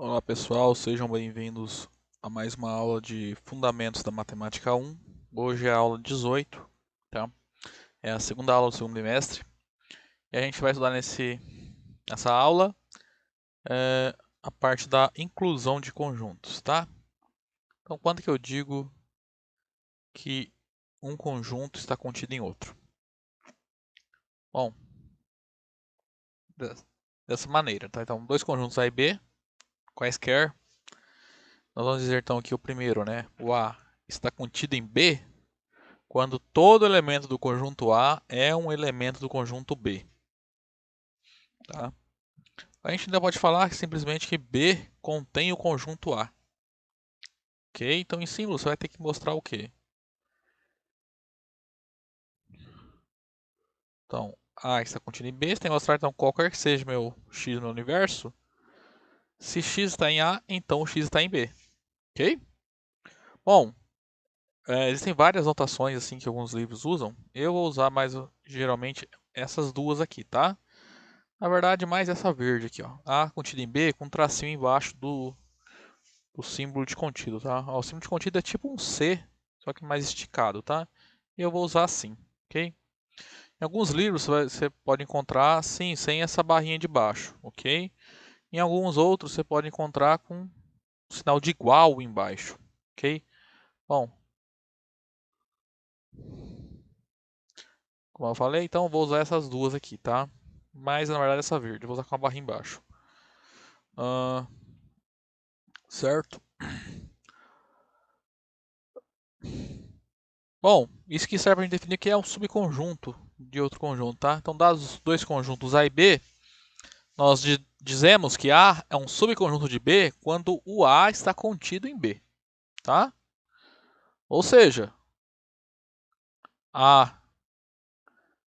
Olá pessoal, sejam bem-vindos a mais uma aula de Fundamentos da Matemática 1. Hoje é a aula 18, tá? É a segunda aula do segundo bimestre. E a gente vai estudar nessa aula a parte da inclusão de conjuntos, tá? Então, quando que eu digo que um conjunto está contido em outro? Bom, dessa maneira, tá? Então, dois conjuntos A e B, quaisquer. Nós vamos dizer então que o primeiro, né, o A, está contido em B quando todo elemento do conjunto A é um elemento do conjunto B. Tá? A gente ainda pode falar simplesmente que B contém o conjunto A. Ok? Então, em símbolo, você vai ter que mostrar o quê? Então, A está contido em B, você tem que mostrar então, qualquer que seja meu x no universo. Se x está em A, então o x está em B. Ok? Bom, existem várias notações assim que alguns livros usam. Eu vou usar mais geralmente essas duas aqui, tá? Na verdade, mais essa verde aqui, ó. A contida em B com um tracinho embaixo do símbolo de contido, tá? Ó, o símbolo de contido é tipo um C, só que mais esticado, tá? E eu vou usar assim, ok? Em alguns livros você pode encontrar assim, sem essa barrinha de baixo, ok? Em alguns outros você pode encontrar com um sinal de igual embaixo, ok? Bom, como eu falei, então eu vou usar essas duas aqui, tá? Mas na verdade essa verde, eu vou usar com a barrinha embaixo. Certo? Bom, isso que serve para definir o que é um subconjunto de outro conjunto, tá? Então, dados os dois conjuntos A e B, nós dizemos que A é um subconjunto de B quando o A está contido em B, tá? Ou seja, A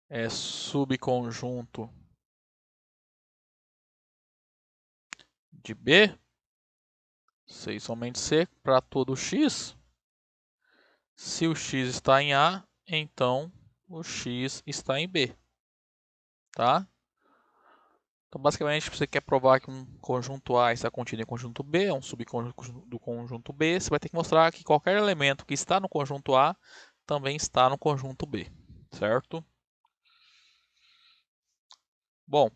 é subconjunto de B, C e somente C, para todo x. Se o x está em A, então o x está em B, tá? Então, basicamente, se você quer provar que um conjunto A está contido em conjunto B, é um subconjunto do conjunto B, você vai ter que mostrar que qualquer elemento que está no conjunto A também está no conjunto B, certo? Bom,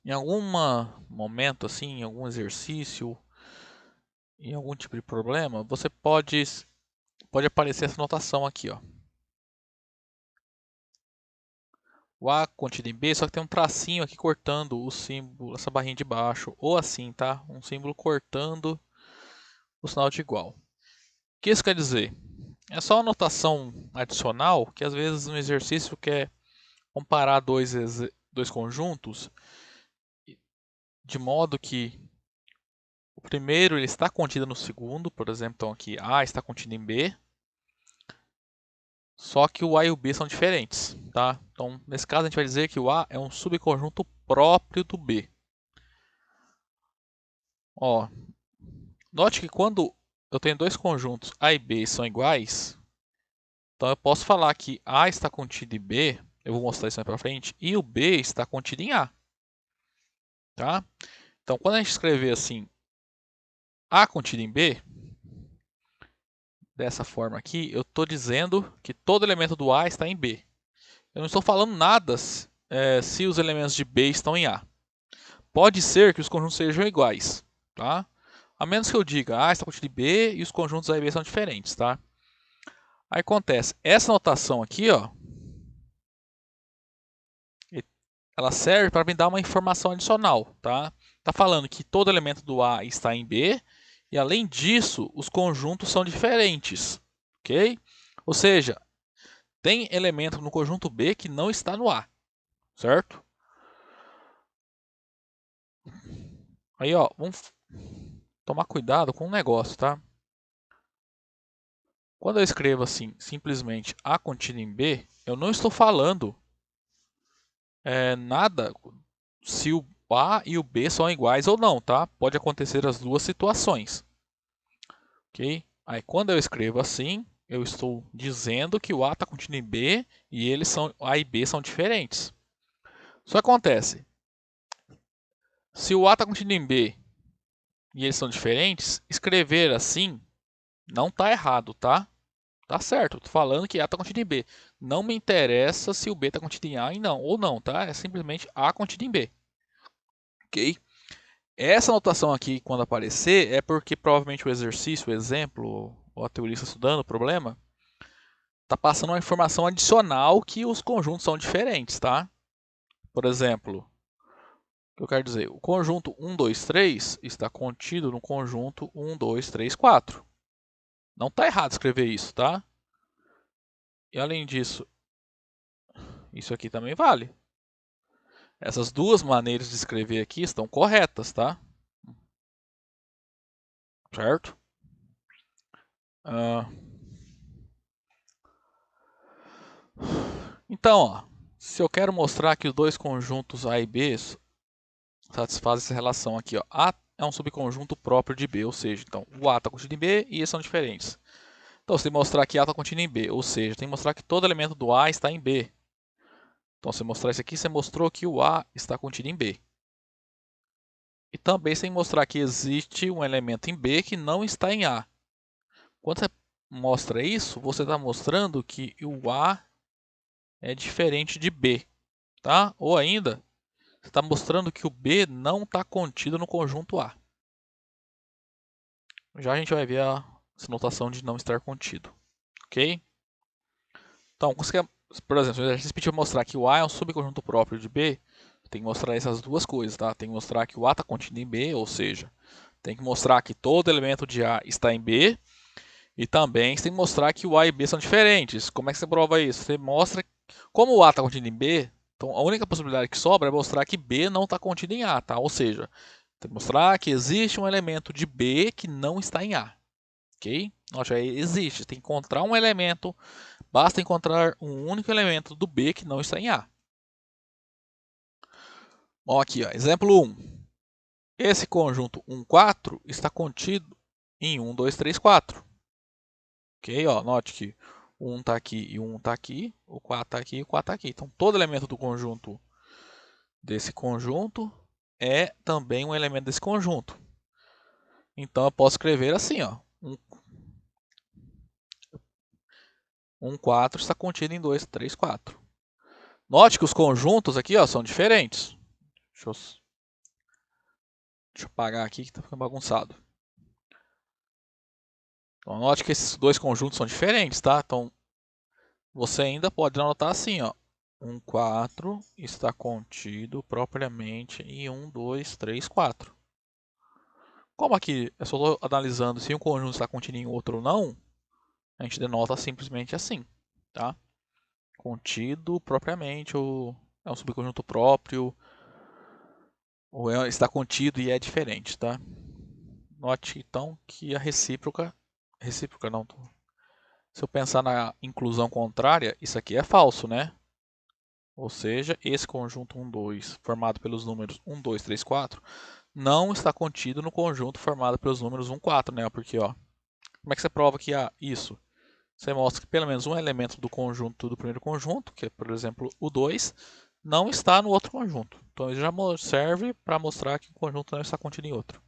em algum momento, assim, em algum exercício, em algum tipo de problema, você pode aparecer essa notação aqui, ó. O A contido em B, só que tem um tracinho aqui cortando o símbolo, essa barrinha de baixo, ou assim, tá? Um símbolo cortando o sinal de igual. O que isso quer dizer? É só uma notação adicional que às vezes no exercício quer comparar dois conjuntos de modo que o primeiro ele está contido no segundo, por exemplo, então aqui A está contido em B, só que o A e o B são diferentes, tá? Então, nesse caso a gente vai dizer que o A é um subconjunto próprio do B. Ó, note que quando eu tenho dois conjuntos A e B são iguais, então eu posso falar que A está contido em B, eu vou mostrar isso mais para frente, e o B está contido em A, tá? Então, quando a gente escrever assim, A contido em B, dessa forma aqui, eu estou dizendo que todo elemento do A está em B. Eu não estou falando nada se os elementos de B estão em A. Pode ser que os conjuntos sejam iguais, tá? A menos que eu diga A está contido em B e os conjuntos A e B são diferentes, tá? Aí acontece, essa notação aqui, ó, ela serve para me dar uma informação adicional, tá? Tá falando que todo elemento do A está em B e além disso, os conjuntos são diferentes, ok? Ou seja, tem elemento no conjunto B que não está no A, certo? Aí, ó, vamos tomar cuidado com um negócio, tá? Quando eu escrevo assim, simplesmente A contido em B, eu não estou falando nada se o A e o B são iguais ou não, tá? Pode acontecer as duas situações, ok? Aí, quando eu escrevo assim, eu estou dizendo que o A está contido em B e A e B são diferentes. Isso acontece. Se o A está contido em B e eles são diferentes, escrever assim não está errado, tá? Tá certo, tô falando que A está contido em B. Não me interessa se o B está contido em A e não, ou não, tá? É simplesmente A contido em B. Ok? Essa anotação aqui, quando aparecer, é porque provavelmente o exercício, o exemplo, ou a teoria está estudando o problema, está passando uma informação adicional que os conjuntos são diferentes, tá? Por exemplo, o que eu quero dizer? O conjunto 1, 2, 3 está contido no conjunto 1, 2, 3, 4. Não está errado escrever isso, tá? E além disso, isso aqui também vale. Essas duas maneiras de escrever aqui estão corretas, tá? Certo? Então, ó, se eu quero mostrar que os dois conjuntos A e B satisfazem essa relação aqui, ó, A é um subconjunto próprio de B, ou seja, então o A está contido em B e eles são diferentes. Então, você tem que mostrar que A está contido em B, ou seja, tem que mostrar que todo elemento do A está em B. Então, se você mostrar isso aqui, você mostrou que o A está contido em B. E também você tem que mostrar que existe um elemento em B que não está em A. Quando você mostra isso, você está mostrando que o A é diferente de B, tá? Ou ainda, você está mostrando que o B não está contido no conjunto A. Já a gente vai ver essa notação de não estar contido, ok? Então, por exemplo, se o exercício pedir para mostrar que o A é um subconjunto próprio de B, tem que mostrar essas duas coisas, tá? Tem que mostrar que o A está contido em B, ou seja, tem que mostrar que todo elemento de A está em B, e também você tem que mostrar que o A e B são diferentes. Como é que você prova isso? Você mostra como o A está contido em B, então a única possibilidade que sobra é mostrar que B não está contido em A, tá? Ou seja, tem que mostrar que existe um elemento de B que não está em A, ok? Nossa, existe, tem que encontrar um elemento, basta encontrar um único elemento do B que não está em A. Bom, aqui, ó, exemplo 1. Esse conjunto 1, 4 está contido em 1, 2, 3, 4. Ok? Ó, note que o 1 está aqui e o 1 está aqui, o 4 está aqui e o 4 está aqui. Então, todo elemento do conjunto desse conjunto é também um elemento desse conjunto. Então, eu posso escrever assim, ó, 1, 4 está contido em 2, 3, 4. Note que os conjuntos aqui, ó, são diferentes. Deixa eu apagar aqui que está ficando bagunçado. Então, note que esses dois conjuntos são diferentes, tá? Então, você ainda pode anotar assim, ó. 1, 4 está contido propriamente em 1, 2, 3, 4. Como aqui eu só estou analisando se um conjunto está contido em outro ou não, a gente denota simplesmente assim, tá? Contido propriamente, ou é um subconjunto próprio, ou está contido e é diferente, tá? Note então que a recíproca não, se eu pensar na inclusão contrária, isso aqui é falso, né? Ou seja, esse conjunto 1, 2, formado pelos números 1, 2, 3, 4, não está contido no conjunto formado pelos números 1, 4, né? Porque, ó, como é que você prova que há isso? Você mostra que pelo menos um elemento do conjunto do primeiro conjunto, que é, por exemplo, o 2, não está no outro conjunto. Então, isso já serve para mostrar que o conjunto não está contido em outro.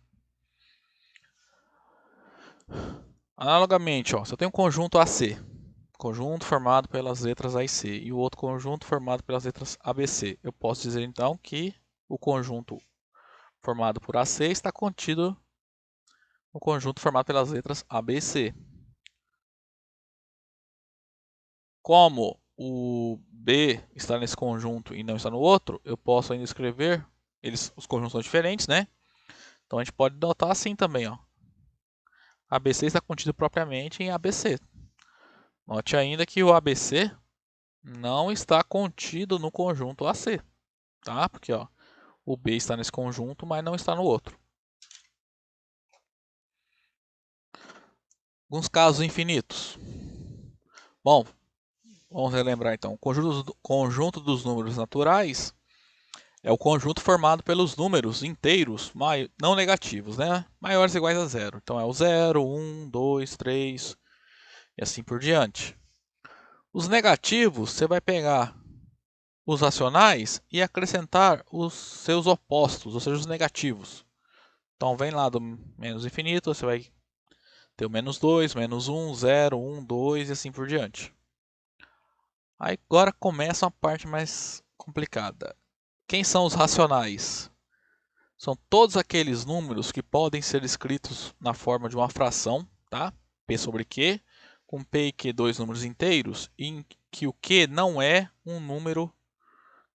Analogamente, ó, se eu tenho um conjunto AC, conjunto formado pelas letras A e C, e o outro conjunto formado pelas letras ABC, eu posso dizer então que o conjunto formado por AC está contido no conjunto formado pelas letras ABC. Como o B está nesse conjunto e não está no outro, eu posso ainda escrever, os conjuntos são diferentes, né? Então a gente pode notar assim também, ó. ABC está contido propriamente em ABC. Note ainda que o ABC não está contido no conjunto AC, tá? Porque, ó, o B está nesse conjunto, mas não está no outro. Alguns casos infinitos. Bom, vamos relembrar então. O conjunto dos números naturais é o conjunto formado pelos números inteiros não negativos, né? Maiores ou iguais a zero. Então é o 0, 1, 2, 3 e assim por diante. Os negativos, você vai pegar os racionais e acrescentar os seus opostos, ou seja, os negativos. Então, vem lá do menos infinito, você vai ter o menos 2, menos 1, 0, 1, 2 e assim por diante. Aí agora começa a parte mais complicada. Quem são os racionais? São todos aqueles números que podem ser escritos na forma de uma fração, tá? P sobre Q, com P e Q dois números inteiros, em que o Q não é um número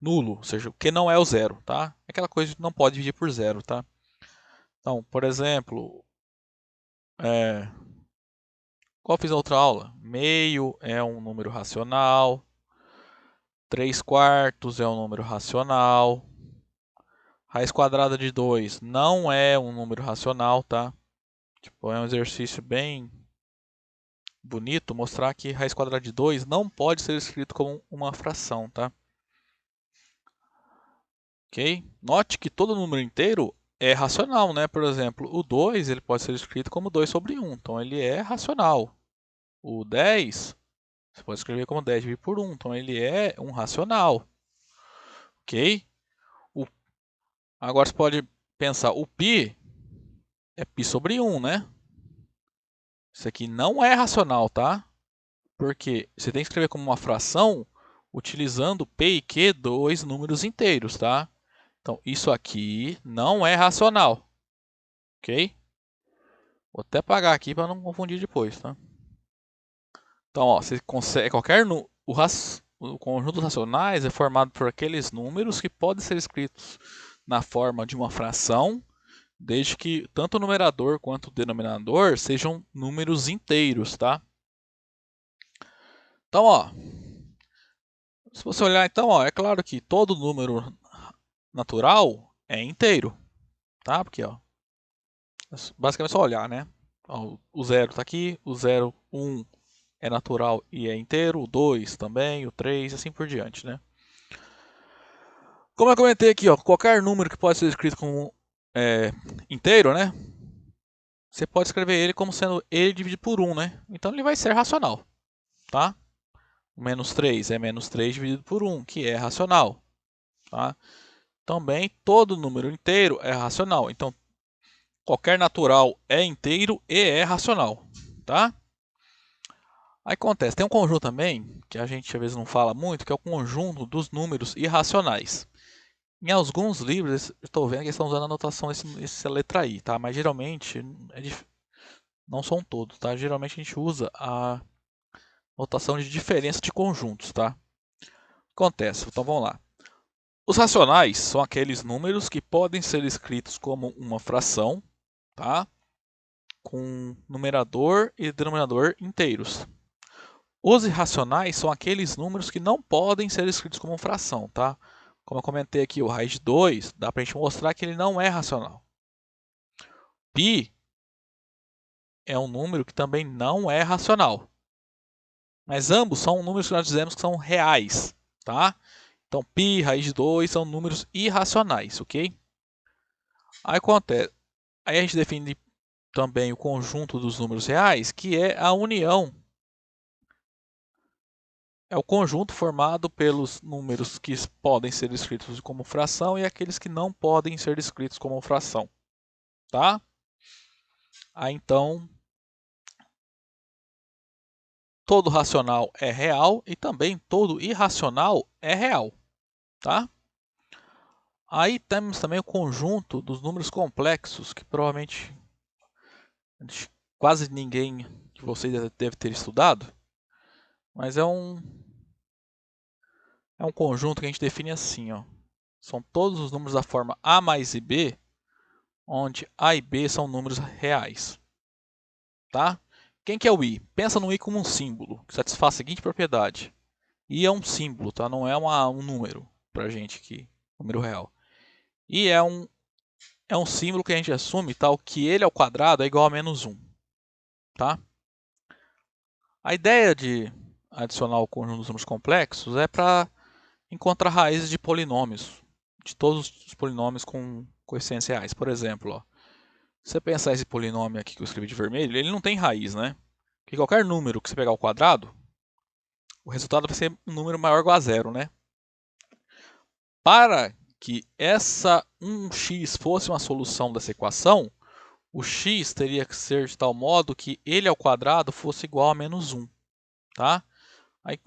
nulo, ou seja, o Q não é o zero, tá? Aquela coisa que não pode dividir por zero, tá? Então, por exemplo, qual eu fiz na outra aula? Meio é um número racional, 3/4 é um número racional, raiz quadrada de 2 não é um número racional, tá? Tipo, é um exercício bem bonito mostrar que raiz quadrada de 2 não pode ser escrito como uma fração, tá? Ok? Note que todo número inteiro é racional, né? Por exemplo, o 2 ele pode ser escrito como 2 sobre 1, então ele é racional. O 10, você pode escrever como 10 dividido por 1, então ele é um racional. Ok? Agora você pode pensar, o π é π sobre 1, né? Isso aqui não é racional, tá? Porque você tem que escrever como uma fração utilizando P e Q, dois números inteiros, tá? Então, isso aqui não é racional, ok? Vou até apagar aqui para não confundir depois, tá? Então, ó, você consegue, o conjunto dos racionais é formado por aqueles números que podem ser escritos na forma de uma fração, desde que tanto o numerador quanto o denominador sejam números inteiros, tá? Então, ó, se você olhar, então, ó, é claro que todo número natural é inteiro, tá? Porque, ó, basicamente é só olhar, né? Ó, o 0 está aqui, o 0, 1 é natural e é inteiro, o 2 também, o 3 e assim por diante, né? Como eu comentei aqui, ó, qualquer número que pode ser escrito como inteiro, né? Você pode escrever ele como sendo ele dividido por 1, né? Então ele vai ser racional, tá? O menos 3 é menos 3 dividido por 1, que é racional, tá? Também todo número inteiro é racional. Então, qualquer natural é inteiro e é racional, tá? Aí acontece, tem um conjunto também, que a gente às vezes não fala muito, que é o conjunto dos números irracionais. Em alguns livros, eu estou vendo que eles estão usando a notação essa letra I, tá? Mas geralmente, não são todos, tá? Geralmente a gente usa a notação de diferença de conjuntos, tá? Acontece, então vamos lá. Os racionais são aqueles números que podem ser escritos como uma fração, tá? Com numerador e denominador inteiros. Os irracionais são aqueles números que não podem ser escritos como fração, tá? Como eu comentei aqui, o raiz de 2, dá para a gente mostrar que ele não é racional. Π é um número que também não é racional. Mas ambos são números que nós dizemos que são reais, tá? Então, π, raiz de 2 são números irracionais, ok? Aí acontece, aí a gente define também o conjunto dos números reais, que é a união. É o conjunto formado pelos números que podem ser escritos como fração e aqueles que não podem ser escritos como fração, tá? Aí então, todo racional é real e também todo irracional é real, tá? Aí temos também o conjunto dos números complexos, que provavelmente quase ninguém de vocês deve ter estudado, mas é um conjunto que a gente define assim, ó. São todos os números da forma A mais IB, onde A e B são números reais, tá? Quem que é o I? Pensa no I como um símbolo, que satisfaz a seguinte propriedade. I é um símbolo, tá? Não é um número para a gente aqui, número real. I é um símbolo que a gente assume tal que ele ao quadrado é igual a menos 1, tá? A ideia de adicionar o conjunto dos números complexos é para encontrar raízes de polinômios, de todos os polinômios com coeficientes reais. Por exemplo, ó, se você pensar esse polinômio aqui que eu escrevi de vermelho, ele não tem raiz, né? Porque qualquer número que você pegar ao quadrado, o resultado vai ser um número maior ou igual a zero, né? Para que essa 1x fosse uma solução dessa equação, o x teria que ser de tal modo que ele ao quadrado fosse igual a menos 1. Tá? Aí,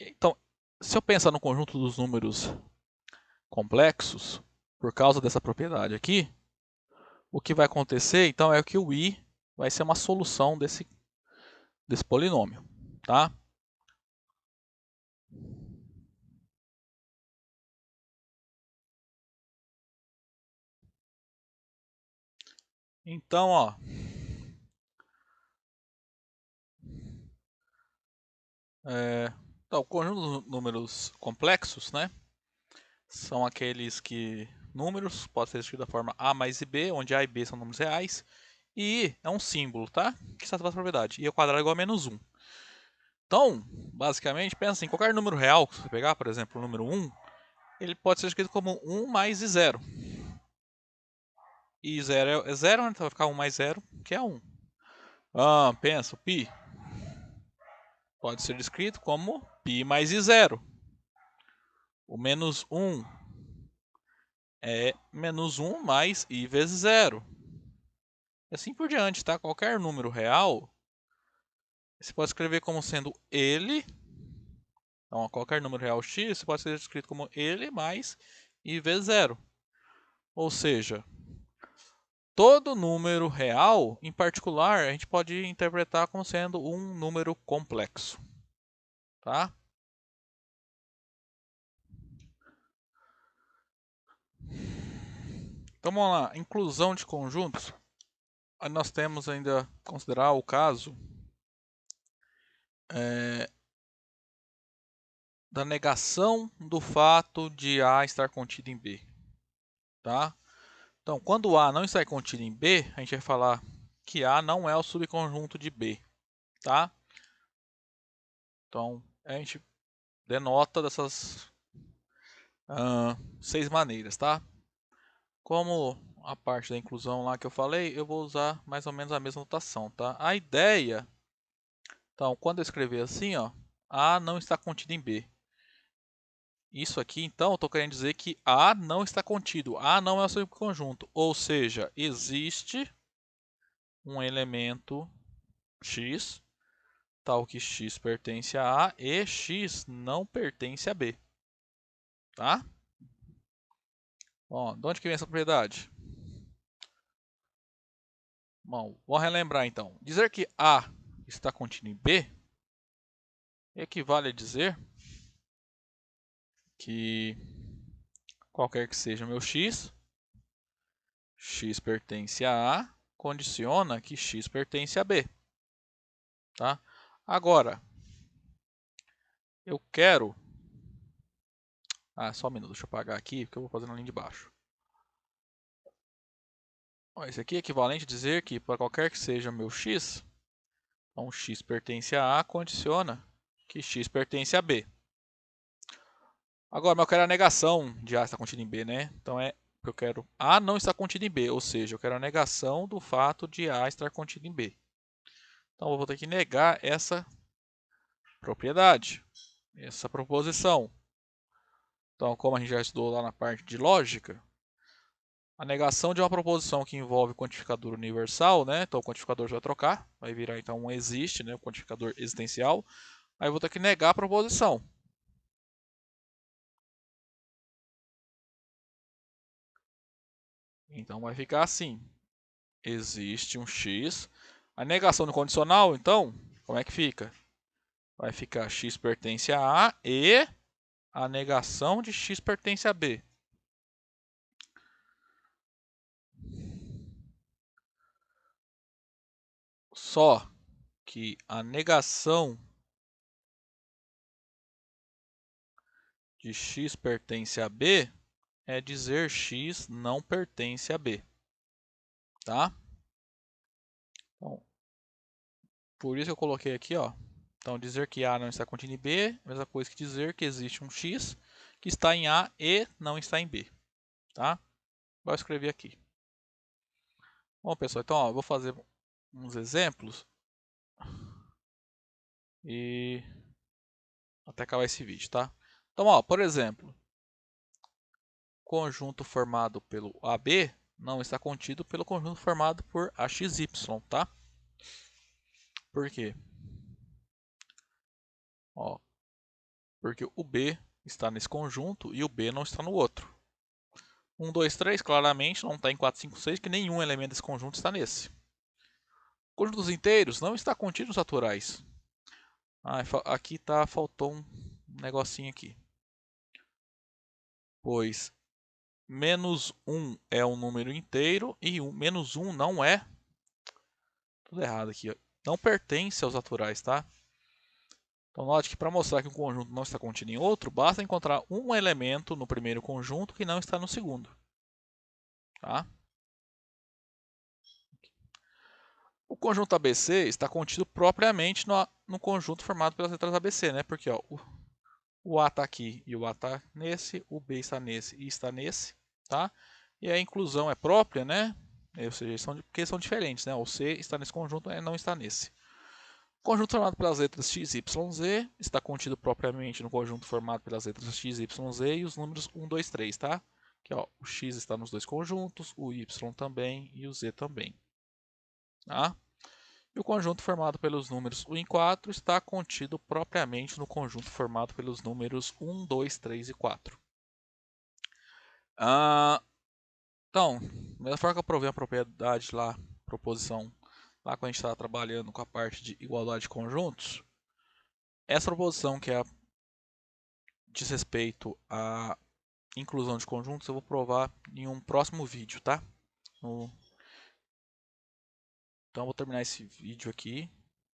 então, se eu pensar no conjunto dos números complexos, por causa dessa propriedade aqui, o que vai acontecer então é que o i vai ser uma solução desse polinômio. Tá? Então, ó, então, o conjunto dos números complexos, né, são aqueles que números pode ser escrito da forma a mais b, onde a e b são números reais, e i é um símbolo, tá? Que satisfaz a propriedade. I ao quadrado é igual a menos 1. Então, basicamente, pensa assim, qualquer número real que você pegar, por exemplo, o número 1, ele pode ser escrito como 1 mais i0. E 0 é 0, né? Então vai ficar 1 mais 0, que é 1. Pensa, o π pode ser escrito como π mais i0. O menos 1 é menos 1 mais i vezes 0. E assim por diante, tá? Qualquer número real, você pode escrever como sendo ele. Então, qualquer número real x, você pode ser escrito como ele mais i vezes 0. Ou seja, todo número real, em particular, a gente pode interpretar como sendo um número complexo. Tá? Então vamos lá, inclusão de conjuntos. Aí nós temos ainda considerar o caso da negação do fato de A estar contido em B. Tá? Então, quando A não está contido em B, a gente vai falar que A não é o subconjunto de B. Tá? Então, a gente denota dessas 6 maneiras. Tá? Como a parte da inclusão lá que eu falei, eu vou usar mais ou menos a mesma notação. Tá? A ideia, então, quando eu escrever assim, ó, A não está contido em B. Isso aqui, então, eu estou querendo dizer que A não está contido. A não é o subconjunto. Ou seja, existe um elemento x, tal que x pertence a A e x não pertence a B. Tá? Bom, de onde que vem essa propriedade? Bom, vamos relembrar então. Dizer que A está contido em B equivale a dizer que qualquer que seja o meu x, x pertence a A, condiciona que x pertence a B. Tá? Agora, eu quero... só um minuto, deixa eu apagar aqui, porque eu vou fazer na linha de baixo. Bom, esse aqui é equivalente a dizer que, para qualquer que seja o meu x, então x pertence a A, condiciona que x pertence a B. Agora, mas eu quero a negação de A estar contido em B, né? Então, eu quero A não estar contido em B, ou seja, eu quero a negação do fato de A estar contido em B. Então, eu vou ter que negar essa propriedade, essa proposição. Então, como a gente já estudou lá na parte de lógica, a negação de uma proposição que envolve quantificador universal, né? Então o quantificador vai trocar, vai virar então um existe, né? O quantificador existencial. Aí eu vou ter que negar a proposição. Então vai ficar assim: existe um x. A negação do condicional, então, como é que fica? Vai ficar x pertence a A e a negação de x pertence a B. Só que a negação de x pertence a B é dizer x não pertence a B. Tá? Então, por isso eu coloquei aqui, ó. Então, dizer que A não está contido em B é a mesma coisa que dizer que existe um x que está em A e não está em B. Tá? Vou escrever aqui. Bom, pessoal, então ó, eu vou fazer uns exemplos e até acabar esse vídeo, tá? Então, ó, por exemplo, conjunto formado pelo AB não está contido pelo conjunto formado por AXY, tá? Por quê? Ó, porque o B está nesse conjunto e o B não está no outro. 1, 2, 3, claramente não está em 4, 5, 6, que nenhum elemento desse conjunto está nesse. O conjunto dos inteiros não está contido nos naturais. Aqui faltou um negocinho aqui. Pois menos 1 é um número inteiro e menos 1 não é. Tudo errado aqui, ó. Não pertence aos naturais, tá? Então note que para mostrar que um conjunto não está contido em outro, basta encontrar um elemento no primeiro conjunto que não está no segundo. Tá? O conjunto ABC está contido propriamente no conjunto formado pelas letras ABC, né? Porque ó, o A está aqui e o A está nesse, o B está nesse e está nesse, tá? E a inclusão é própria, né? Ou seja, porque são diferentes, né? O C está nesse conjunto e não está nesse. O conjunto formado pelas letras x, y, z está contido propriamente no conjunto formado pelas letras x, y, z e os números 1, 2, 3, tá? Que, ó, o x está nos dois conjuntos, o y também e o z também. Tá? E o conjunto formado pelos números 1 e 4 está contido propriamente no conjunto formado pelos números 1, 2, 3 e 4. Então, da mesma forma que eu provei a propriedade lá, proposição, lá quando a gente estava trabalhando com a parte de igualdade de conjuntos, essa proposição que diz respeito à inclusão de conjuntos, eu vou provar em um próximo vídeo, tá? Então, eu vou terminar esse vídeo aqui.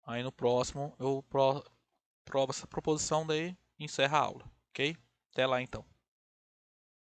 Aí no próximo eu provo essa proposição, daí encerra a aula, ok? Até lá então.